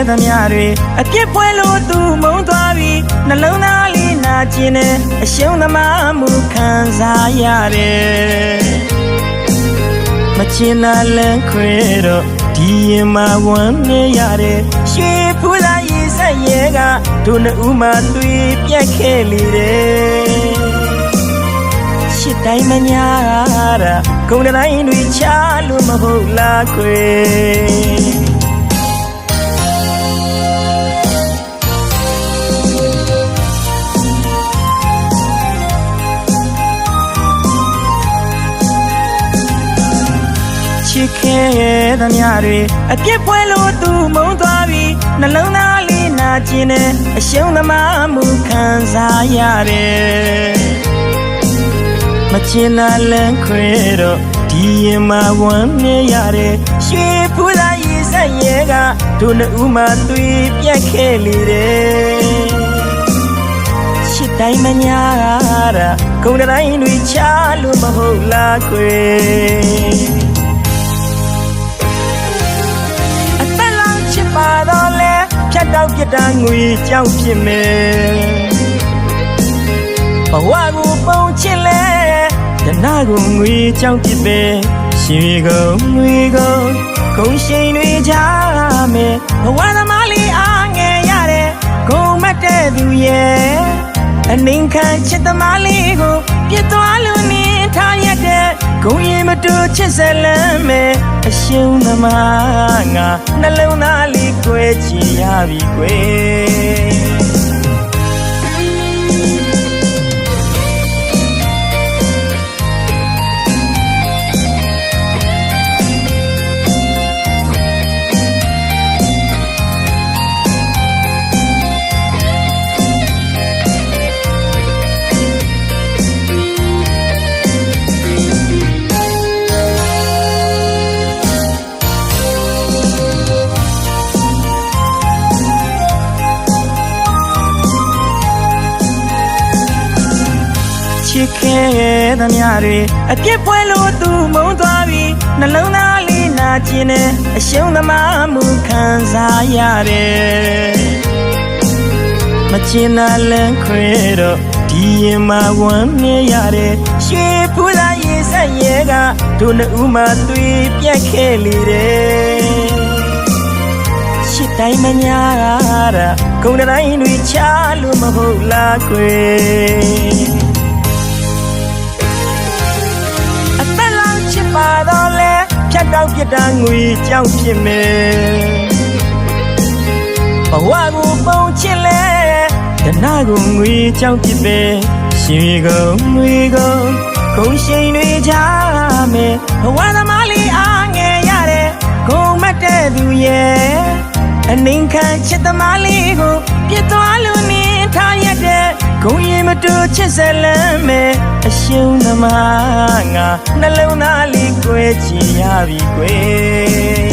သမျှတွေအပြစ်ပွဲလို့သူမုန်းသွားပြီးနှလုံးသားလေးနာကျင်တယ်အရှုံးသမားမှုခံစားရတယ်မချင်တာလန်းခွဲတော့ဒီရင်မှာဝမ်းနေရတယ်ရွှေဖူးလာရေးဆက်ရဲကတို့နှစ်ဦးမှသွေးပြက်ခဲ့လေတယ်ရှစ်တိုင်းမညာတာဂုံတိုင်းတွေချလို့မဟုတ်လားခွေချစ်ခဲ့သမျှတွေအပြစ်ပွဲလို့သူမုန်းသွားပြီးနှလုံးသားလေးနာကျင်တယ်အရှုံးသမားမှုခံစားရတယ်မချင်တာလန်းခွဲတော့ဒီရင်မှာဝမ်းနေရတယ်ရွှေဖူးလာရေးဆက်ရဲကတို့နှစ်ဦးမှသွေးပြက်ခဲ့လေတယ်ရှစ်တိုင်းမညာတာဂုံတိုင်းတွေချလို့မဟုတ်လားခွေပါတော့လဲဖြတ်တော့ပြတာငွေကြောက်ဖြစ်မယ်ဘဝကိုပုံချစ်လဲတနာကိုငွေကြောက်ဖြစ်ပဲရွှေကုန်ငွေကုန်ကုန်ရှိန်တွေကြမယ်ဘဝသမားလေးအားငယ်ရတဲ့ဂုံမတ်တဲ့သူရဲ့အနှင်းခံချစ်သမားလေးကိုပြစ်သွားလို့နေထားရတဲ့ဂုံရင်မတူချစ်စလမ်းမယ်အရှုံးသမားငါနှလုံးသားလေးကွဲချင်ရပြီကွယ်ချစ်ခဲ့သမျှတွေအပြစ်ပွဲလို့သူမုန်းသွားပြီးနှလုံးသားလေးနာကျင်တယ်အရှုံးသမားမှုခံစားရတယ်မချင်တာလန်းခွဲတော့ဒီရင်မှာဝမ်းနေရတယ်ရွှေဖူးလာရေးဆက်ရဲကတို့နှစ်ဦးမှသွေးပြက်ခဲ့လေတယ်ရှစ်တိုင်းမညာတာဂုံတိုင်းတွေချလို့မဟုတ်လားခွေပါတော့လဲဖြတ်တော့ပြတာငွေကြောက်ဖြစ်မယ်ဘဝကိုပုံချစ်လဲတနာကိုငွေကြောက်ဖြစ်ပဲရွှေကုန်ငွေကုန်ကုန်ရှိန်တွေကြမယ်ဘဝသမားလေးအားငယ်ရတဲ့ဂုံမတ်တဲ့သူရဲ့အနှင်းခံချစ်သမားလေးကိုပြစ်သွားလို့နေထားရတဲ့ဂုံရင်မတူချစ်စလမ်းမယ်အရှုံးသမားငါနှလုံးသားလေးကွဲချင်ရပြီကွယ်